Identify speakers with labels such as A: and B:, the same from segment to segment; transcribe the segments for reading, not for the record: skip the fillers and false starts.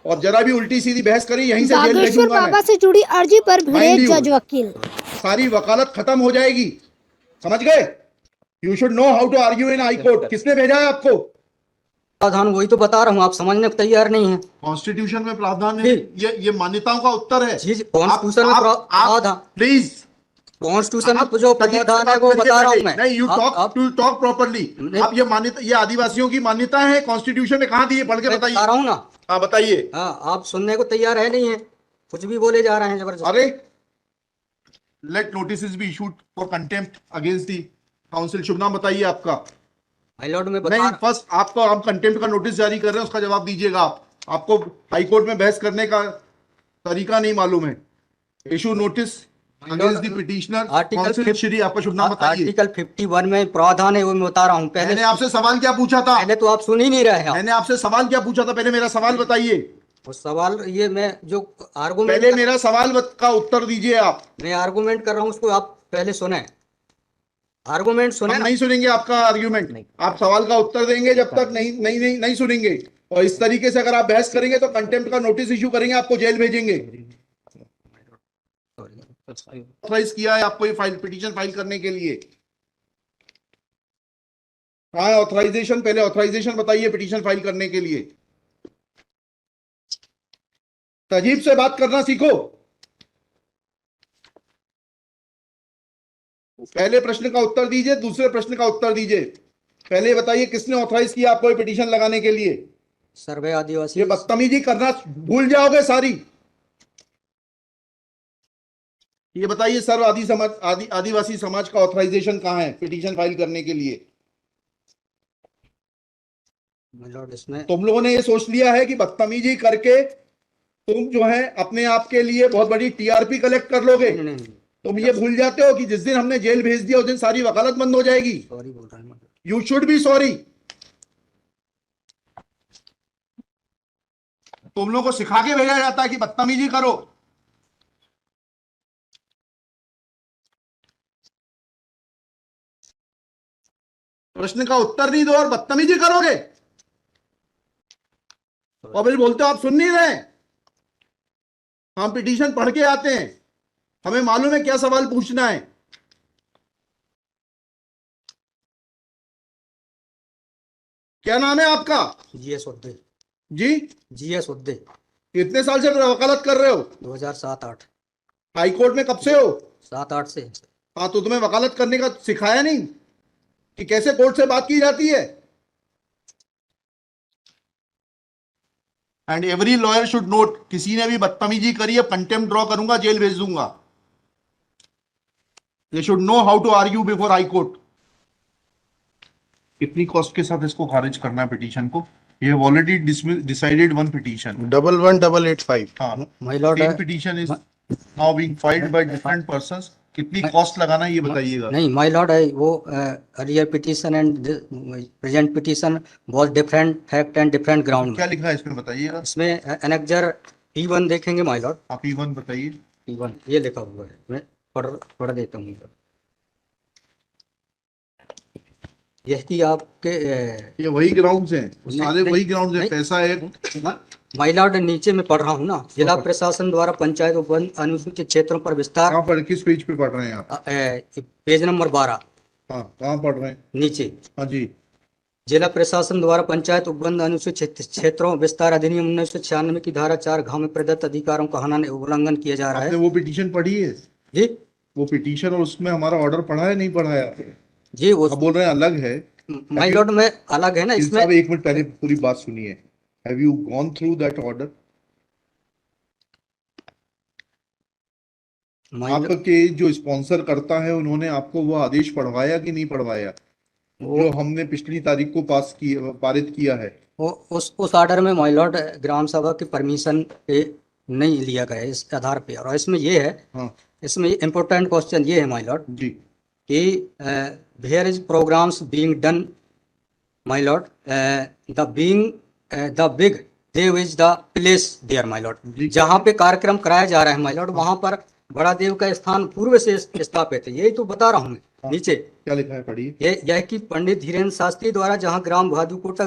A: और जरा भी उल्टी सीधी बहस करी यहीं से जेल
B: बागेश्वर
A: भेजूंगा
B: बाबा
A: मैं।
B: से जुड़ी अर्जी पर भिड़े
A: Mind you,
B: जज वकील।
A: सारी वकालत खत्म हो जाएगी, समझ गए? You should know how to argue in high court. किसने भेजा है आपको?
C: प्रावधान वही तो बता रहा हूँ, आप समझने को तैयार नहीं है।
A: कॉन्स्टिट्यूशन में प्रावधान है, ये मान्यताओं का उत्तर है।
C: जी कॉन्स्टिट्यूशन में प्रावधान,
A: प्लीज
C: कॉन्स्टिट्यूशन में जो प्रावधान है वो बता रहा हूँ मैं।
A: नहीं, यू टॉक प्रॉपर्ली। आप ये मान्यता, ये आदिवासियों की मान्यता है, कॉन्स्टिट्यूशन में कहाँ दी है? पढ़ के बताइए।
C: बता रहा हूँ ना।
A: हाँ बताइए।
C: हाँ, आप सुनने को तैयार है नहीं है, कुछ भी बोले जा रहे हैं जबरदस्त।
A: अरे let notice be issued for contempt against the council. शुभ नाम बताइए आपका।
C: हाई लॉर्ड में
A: नहीं, फर्स्ट आपको, आप कंटेम्प्ट का नोटिस जारी कर रहे हैं, उसका जवाब दीजिएगा आप। आपको हाई कोर्ट में बहस करने का तरीका नहीं मालूम है। Issue notice against the petitioner council. Shri आपका शुभ नाम बताइए।
C: आर्टिकल 51 में प्रावधान है, वो मैं बता रहा हूँ।
A: मैंने आपसे सवाल क्या पूछा था?
C: पहले तो आप सुन ही नहीं रहे हैं।
A: मैंने आपसे सवाल क्या पूछा था? पहले मेरा सवाल बताइए।
C: वो सवाल ये मैं जो आर्गुमेंट,
A: पहले मेरा सवाल का उत्तर दीजिए आप।
C: मैं आर्गुमेंट कर रहा हूँ उसको आप पहले सुने, आर्गुमेंट सुने।
A: हम नहीं सुनेंगे आपका आर्ग्यूमेंट, आप सवाल का उत्तर देंगे जब तक नहीं सुनेंगे। और इस तरीके से अगर आप बहस करेंगे तो कंटेम्प्ट का नोटिस इशू करेंगे, आपको जेल भेजेंगे। ऑथराइज किया है आपको ये फाइल, पिटीशन फाइल करने के लिए? हाँ, ऑथराइजेशन, पहले ऑथराइजेशन बताइए पिटीशन फाइल करने के लिए। तजीब से बात करना सीखो। पहले प्रश्न का उत्तर दीजिए, दूसरे प्रश्न का उत्तर दीजिए। पहले बताइए किसने ऑथराइज किया आपको ये पिटीशन लगाने के लिए?
C: सर्वे आदिवासी।
A: ये बदतमीजी करना भूल जाओगे सारी। ये बताइए सर्व आदिवासी समाज का ऑथराइजेशन कहाँ है पिटीशन फाइल करने के लिए?
C: इसमें
A: तुम लोगों ने ये सोच लिया है कि बदतमीजी करके तुम जो है अपने आप के लिए बहुत बड़ी टीआरपी कलेक्ट कर लोगे। तुम ये भूल जाते हो कि जिस दिन हमने जेल भेज दिया उस दिन सारी वकालत बंद हो जाएगी।
C: सॉरी बोल रहा हूँ।
A: You should be sorry. तुम लोगों को सिखा के भेजा जाता है कि बदतमीजी करो। प्रश्न का उत्तर नहीं दो और बदतमीजी करोगे, और फिर बोलते हो आप सुन नहीं रहे। हम पिटीशन पढ़ के आते हैं, हमें मालूम है क्या सवाल पूछना है। क्या नाम है आपका?
C: जीएस उद्दे।
A: जी,
C: जीएस उद्दे।
A: कितने साल से वकालत कर रहे हो?
C: 2007-8।
A: हाई कोर्ट में कब से हो?
C: 7-8 से।
A: हाँ, तो तुम्हें वकालत करने का सिखाया नहीं कि कैसे कोर्ट से बात की जाती है? And every lawyer should note, किसी ने भी बदतमीजी करी है कंटेम्प्ट ड्रॉ करूंगा, जेल भेज दूंगा। They should know how to argue before high court. कितनी कॉस्ट के साथ इसको खारिज करना है पिटीशन को? We have already decided one petition
D: 11885।
A: हाँ,
C: my lord,
A: same petition is now being filed by different persons. कितनी कॉस्ट लगाना है ये बताइएगा।
C: नहीं माय लॉर्ड है वो earlier petition and present petition was different fact and different ground.
A: क्या लिखा है इसमें बताइएगा।
C: इसमें एनेक्जर P1 देखेंगे माय लॉर्ड।
A: आप P1 बताइए।
C: P1 ये लिखा हुआ है, मैं पढ़ देता हूँ। यह कि आपके
A: ये वही ग्राउंड्स हैं, सारे वही ग्राउंड्स हैं। पैसा है
C: माय लॉर्ड, नीचे में पढ़ रहा हूँ ना। जिला प्रशासन द्वारा पंचायत उपवन अनुसूचित क्षेत्रों पर विस्तार।
A: कहाँ पर, किस पेज पे पढ़ रहे हैं आप?
C: Page number 12।
A: हाँ, कहाँ पढ़ रहे हैं?
C: नीचे।
A: हाँ जी।
C: जिला प्रशासन द्वारा पंचायत उपबंध अनुसूचित क्षेत्रों विस्तार अधिनियम 1996 की धारा 4 में प्रदत्त अधिकारों का उल्लंघन किया जा रहा है।
A: आपने वो पिटीशन पढ़ी है?
C: जी,
A: वो पिटीशन और उसमें हमारा ऑर्डर पढ़ा है नहीं पढ़ा है?
C: जी वो
A: आप बोल रहे हैं अलग है।
C: माय लॉर्ड में अलग है ना इसमें।
A: एक मिनट पहले पूरी बात सुनिए। Have you gone through that order? आपके जो स्पॉन्सर करता है उन्होंने आपको वो आदेश पढ़वाया कि नहीं पढ़वाया जो हमने पिछली तारीख को पारित किया है?
C: वो उस ऑर्डर में माय लॉर्ड ग्राम सभा की परमिशन पे नहीं लिया गया इस आधार पे। और इसमें ये है,
A: हाँ,
C: इसमें इम्पोर्टेंट क्वेश्चन ये है माय लॉर्ड
A: जी
C: कि where is programs being done my lord, the big Dev is the place there my lord. जहाँ पे कार्यक्रम कराया जा रहा है माय लॉर्ड, वहाँ पर बड़ा देव का स्थान पूर्व से स्थापित है। यही तो बता रहा हूँ मैं। नीचे
A: क्या लिखा है पढ़िए।
C: यह कि पंडित धीरेन्द्र शास्त्री द्वारा जहाँ ग्राम भादुकोटा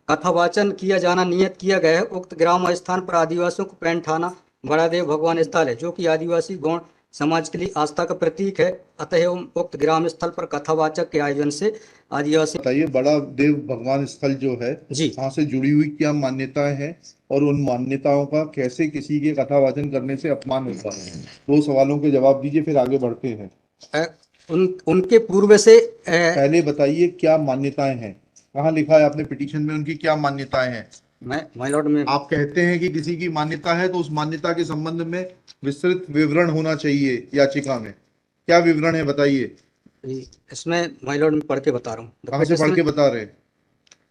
C: कथावाचन किया जाना नियत किया गया है। उक्त ग्राम स्थान पर आदिवासियों को पैंठाना बड़ादेव भगवान स्थल है, जो कि आदिवासी गौड़ समाज के लिए आस्था का प्रतीक है। अतः उक्त ग्राम स्थल पर कथावाचक के आयोजन से आदिवासी।
A: बताइए, बड़ा देव भगवान स्थल जो है,
C: जी।
A: वहाँ से जुड़ी हुई क्या मान्यताएं हैं और उन मान्यताओं का कैसे किसी के कथावाचन करने से अपमान होता है? दो सवालों के जवाब दीजिए, फिर आगे बढ़ते हैं।
C: उनके पूर्व से
A: पहले बताइए क्या मान्यताएं हैं, कहाँ लिखा है आपने पिटीशन में उनकी क्या मान्यताएं हैं?
C: मैं माय लॉर्ड में
A: आप कहते हैं कि किसी की मान्यता है तो उस मान्यता के संबंध में विस्तृत विवरण होना चाहिए याचिका में। क्या विवरण है बताइए।
C: इसमें माय लॉर्ड में पढ़ के बता रहा हूँ।
A: कहाँ से पढ़ के बता रहे हैं?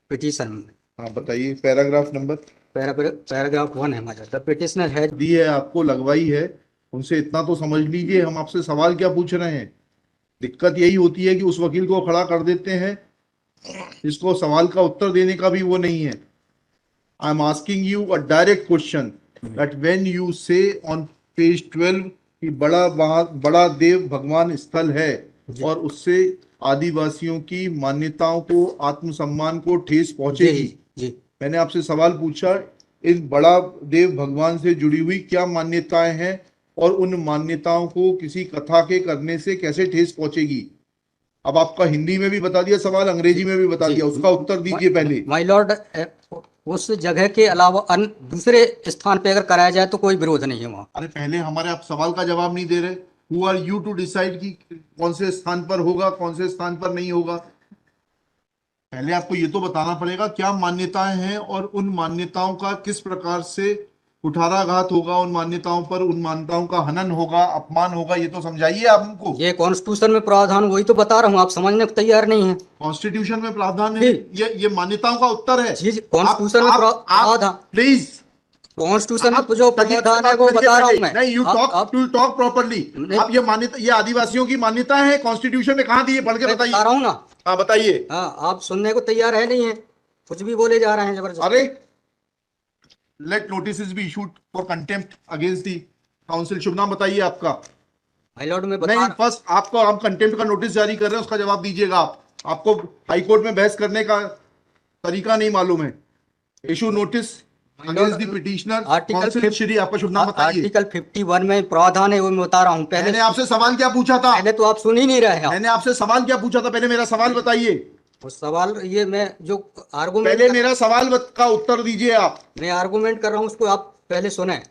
C: पिटीशन में।
A: हाँ बताइए, पैराग्राफ नंबर।
C: पैराग्राफ 1 है my lord. The petitioner has
A: the है आपको, लगवाई है, उनसे इतना तो समझ लीजिए हम आपसे सवाल क्या पूछ रहे हैं। दिक्कत यही होती है कि उस वकील को खड़ा कर देते हैं जिसको सवाल का उत्तर देने का भी वो नहीं है। I am asking you a direct question that when you से ऑन पेज 12 कि बड़ा देव भगवान स्थल है और उससे आदिवासियों की मान्यताओं को, आत्मसम्मान को ठेस पहुंचेगी।
C: जी।
A: मैंने आपसे सवाल पूछा, इस बड़ा देव भगवान से जुड़ी हुई क्या मान्यताएं हैं और उन मान्यताओं को किसी कथा के करने से कैसे ठेस पहुंचेगी। अब आपका हिंदी में भी बता दिया सवाल, अंग्रेजी में भी बता दिया, उसका उत्तर दीजिए पहले।
C: माय लॉर्ड, उस जगह के अलावा अन्य दूसरे स्थान पे अगर कराया जाए तो कोई विरोध नहीं है वहाँ।
A: अरे पहले हमारे आप सवाल का जवाब नहीं दे रहे। Who are you to decide कि कौन से स्थान पर होगा, कौन से स्थान पर नहीं होगा। पहले आपको ये तो बताना पड़ेगा क्या मान्यताएं हैं और उन मान्यताओं का किस प्रकार से कुठाराघात होगा, उन मान्यताओं पर, उन मान्यताओं का हनन होगा, अपमान होगा, ये तो समझाइए आप हमको।
C: ये कॉन्स्टिट्यूशन में प्रावधान, वही तो बता रहा हूँ, आप समझने को तैयार नहीं है।
A: कॉन्स्टिट्यूशन में प्रावधान है, ये मान्यताओं का उत्तर है।
C: जी, कॉन्स्टिट्यूशन में प्रावधान,
A: प्लीज,
C: कॉन्स्टिट्यूशन में जो प्रावधान है वो बता रहा हूँ मैं।
A: नहीं, यू टॉक प्रॉपर्ली। आप ये मान्यता, ये आदिवासियों की मान्यता है, कॉन्स्टिट्यूशन में कहाँ दी है, पढ़ के बताइए।
C: बता रहा हूँ ना।
A: हाँ बताइए।
C: हाँ, आप सुनने को तैयार है नहीं है, कुछ भी बोले जा रहे हैं जबरदस्त।
A: अरे, let notice be issued for contempt against the council. शुभ नाम बताइए आपका।
C: माय लॉर्ड में
A: नहीं, फर्स्ट आपको, आप कंटेम्प्ट का नोटिस जारी कर रहे हैं, उसका जवाब दीजिएगा आप। आपको हाईकोर्ट में बहस करने का तरीका नहीं मालूम है। Issue notice against the petitioner council Shri. आपका शुभ नाम बताइए।
C: आर्टिकल 51 में प्रावधान है, वो मैं बता रहा हूँ।
A: मैंने आपसे सवाल क्या पूछा था?
C: पहले तो आप सुन ही नहीं रहे हैं।
A: मैंने आपसे सवाल क्या पूछा था, पहले मेरा सवाल बताइए।
C: वो सवाल, ये मैं जो आर्गुमेंट,
A: पहले मेरा सवाल का उत्तर दीजिए आप।
C: मैं आर्गुमेंट कर रहा हूँ, उसको आप पहले सुने।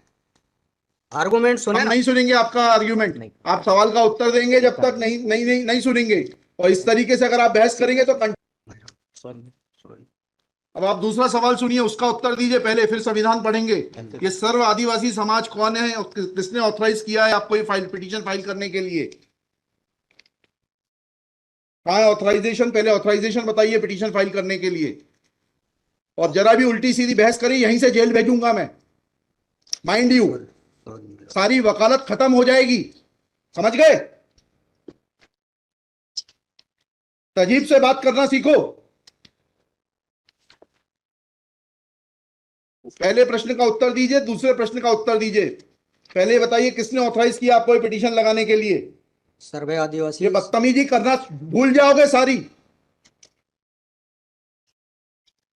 C: आर्गुमेंट सुने।
A: हम नहीं सुनेंगे आपका आर्ग्यूमेंट। आप सवाल का उत्तर देंगे जब तक नहीं सुनेंगे। और इस तरीके से अगर आप बहस करेंगे तो
C: सॉरी।
A: अब आप दूसरा सवाल सुनिए, उसका उत्तर दीजिए पहले, फिर संविधान पढ़ेंगे। ये सर्व आदिवासी समाज कौन है और किसने ऑथराइज किया है आपको ये पिटीशन फाइल करने के लिए? कहाँ है ऑथराइजेशन? पहले ऑथराइजेशन बताइए पिटीशन फाइल करने के लिए। और जरा भी उल्टी सीधी बहस करी, यहीं से जेल भेजूंगा मैं, माइंड यू। सारी वकालत खत्म हो जाएगी, समझ गए? तजीब से बात करना सीखो। पहले प्रश्न का उत्तर दीजिए, दूसरे प्रश्न का उत्तर दीजिए। पहले बताइए किसने ऑथराइज किया आपको पिटीशन लगाने के लिए?
C: सर्वे आदिवासी।
A: ये बदतमीजी करना भूल जाओगे सारी।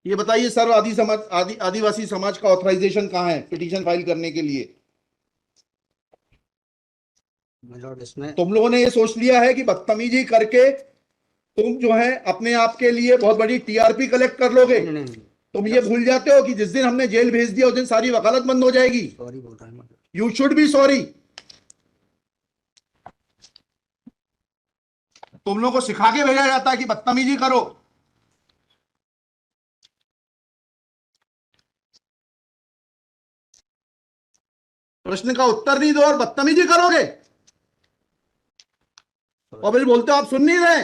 A: ये बताइए, सर्व आदिवासी समाज का ऑथराइजेशन कहाँ है पिटीशन फाइल करने के लिए?
C: इसमें
A: तुम लोगों ने ये सोच लिया है कि बदतमीजी करके तुम जो है अपने आप के लिए बहुत बड़ी टीआरपी कलेक्ट कर लोगे। तुम ये भूल जाते हो कि जिस दिन हमने जेल भेज दिया उस दिन सारी वकालत बंद हो जाएगी।
C: सॉरी बोल रहा हूँ।
A: You should be sorry. तुम लोगों को सिखा के भेजा जाता है कि बदतमीजी करो। प्रश्न का उत्तर नहीं दो और बदतमीजी करोगे, और फिर बोलते हो आप सुन नहीं रहे।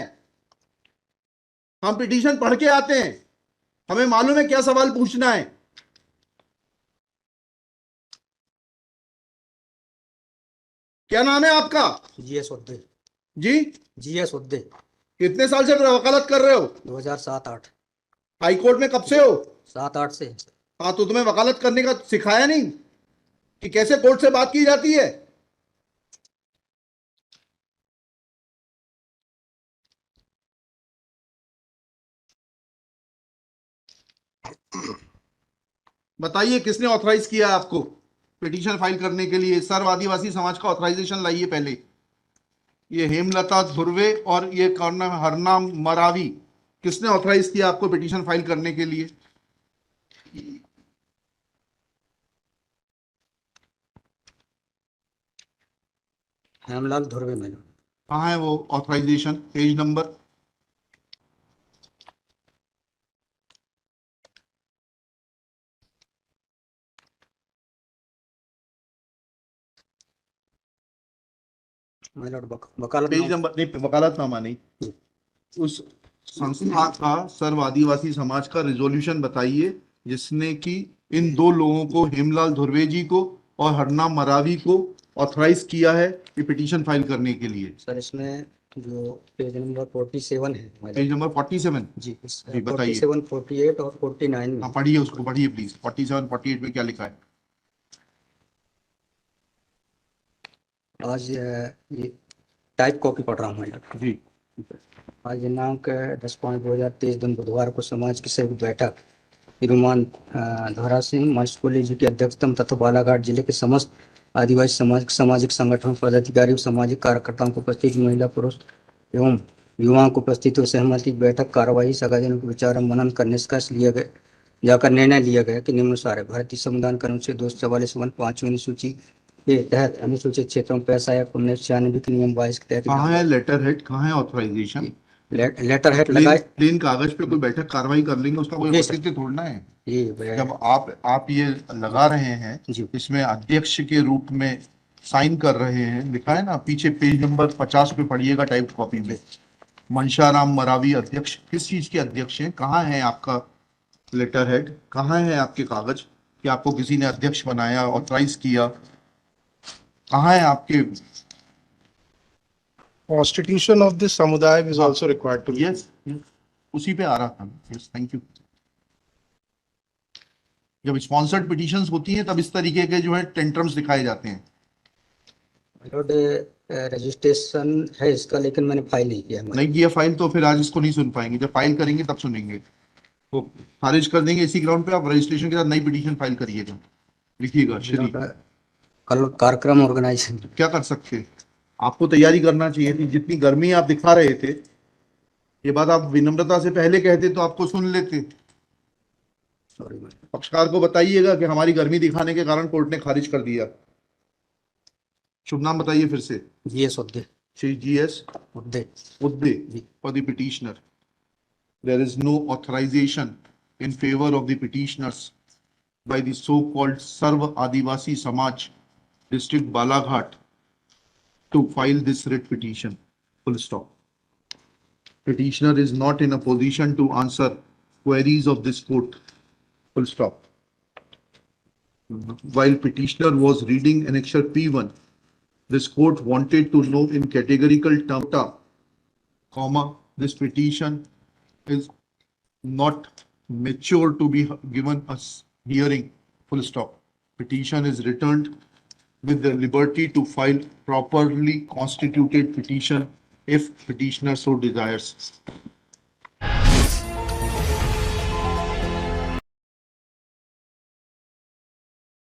A: हम पिटीशन पढ़ के आते हैं, हमें मालूम है क्या सवाल पूछना है। क्या नाम है आपका?
C: जीएस उद्दे।
A: जी,
C: जीएस उद्दे।
A: कितने साल से वकालत कर रहे हो?
C: 2007-8।
A: हाई कोर्ट में कब से हो?
C: 7-8 से।
A: हाँ, तो तुम्हें वकालत करने का सिखाया नहीं कि कैसे कोर्ट से बात की जाती है? बताइए किसने ऑथराइज किया आपको पिटीशन फाइल करने के लिए? सर्व आदिवासी समाज का ऑथराइजेशन लाइए पहले। ये हेमलता धुर्वे और ये कौन नाम है? हरनाम मरावी, किसने ऑथराइज किया आपको पिटीशन फाइल करने के लिए?
C: Hemlal Dhurve my lord.
A: कहाँ है वो authorization? Page number?
C: My lord वकालत
A: पेज नंबर नहीं, वकालतनामा नहीं, उस संस्था का सर्व आदिवासी समाज का रिजोल्यूशन बताइए जिसने कि इन दो लोगों को, हेमलाल धुर्वे जी को और हरनाम मरावी को, ऑथराइज किया है ये पिटीशन फाइल करने के लिए।
C: सर इसमें जो पेज नंबर 47 है माय
A: पेज
C: लॉर्ड।
A: नंबर 47?
C: जी
A: जी बताइए।
C: 47, 48 और 49 में।
A: हाँ पढ़िए, उसको पढ़िए प्लीज। 47, 48 में क्या लिखा है?
C: आज ये टाइप कॉपी पढ़ रहा हूँ माय लॉर्ड।
A: जी
C: आज दिनांक 10/5/2023 दिन बुधवार को समाज की संयुक्त बैठक तिरुमान धोरा सिंह मर्स कॉलेज की अध्यक्षता तथा बालाघाट जिले के समस्त आदिवासी सामाजिक संगठनों पदाधिकारियों सामाजिक कार्यकर्ताओं को उपस्थित महिला पुरुष एवं युवाओं को उपस्थित हुए सहमति बैठक कार्यवाही सगाजनों के विचार मनन कर निष्कर्ष लिया गया जाकर निर्णय लिया गया कि निम्नानुसार है। भारतीय संविधान के अनुच्छेद 244 अनुसूची के तहत अनुसूचित क्षेत्रों में पैसा या 1996 के नियम 22 के तहत
A: कहाँ है लेटर हेड, कहाँ है ऑथराइजेशन?
C: लेटर हेड लगाए।
A: प्लेन कागज पे कोई बैठक कार्रवाई कर लेंगे, उसका कोई
C: जी सर।
A: औचित्य थोड़ना है।
C: जी
A: जब आप ये लगा रहे हैं,
C: जी।
A: इसमें अध्यक्ष के रूप में साइन कर रहे हैं, लिखा है ना पीछे, पेज नंबर 50 पे पढ़िएगा टाइप कॉपी में। मनशाराम मरावी अध्यक्ष, किस चीज के अध्यक्ष हैं? कहाँ है आपका लेटर हेड? कहाँ है आपके कागज कि आपको किसी ने अध्यक्ष बनाया, ऑथराइज किया? कहाँ है आपके?
B: Constitution of this samudaya is
A: हाँ।
B: also required to be.
A: Yes, उसी पे आ रहा था। Yes, thank you. जब स्पॉन्सर्ड पिटीशंस होती हैं तब इस तरीके के जो है टेंट्रम्स दिखाए जाते हैं।
C: रजिस्ट्रेशन है इसका, लेकिन मैंने फाइल नहीं किया है।
A: नहीं किया फाइल तो फिर आज इसको नहीं सुन पाएंगे। जब फाइल करेंगे तब सुनेंगे। तो खारिज कर देंगे इसी ग्राउंड पे। आप रजिस्ट्रेशन के साथ नई पिटीशन फाइल करिएगा। लिखिएगा श्री।
C: कल कार्यक्रम ऑर्गेनाइजेशन
A: क्या कर सकते हैं? आपको तैयारी करना चाहिए थी। जितनी गर्मी आप दिखा रहे थे, ये बात आप विनम्रता से पहले कहते तो आपको सुन लेते।
C: सॉरी।
A: पक्षकार को बताइएगा कि हमारी गर्मी दिखाने के कारण कोर्ट ने खारिज कर दिया। शुभ नाम बताइए फिर से।
C: G S Udde.
A: Shri G S
C: Udde.
A: Udde for the petitioner. There is no authorization in favor of the petitioners by the so-called Sarv Adivasi Samaj, District Balaghat, to file this writ petition. Full stop. Petitioner is not in a position to answer queries of this court. Full stop. While petitioner was reading annexure P1, this court wanted to know in categorical terms, comma, this petition is not mature to be given us hearing, full stop. Petition is returned with the liberty to file properly constituted petition if petitioner so desires.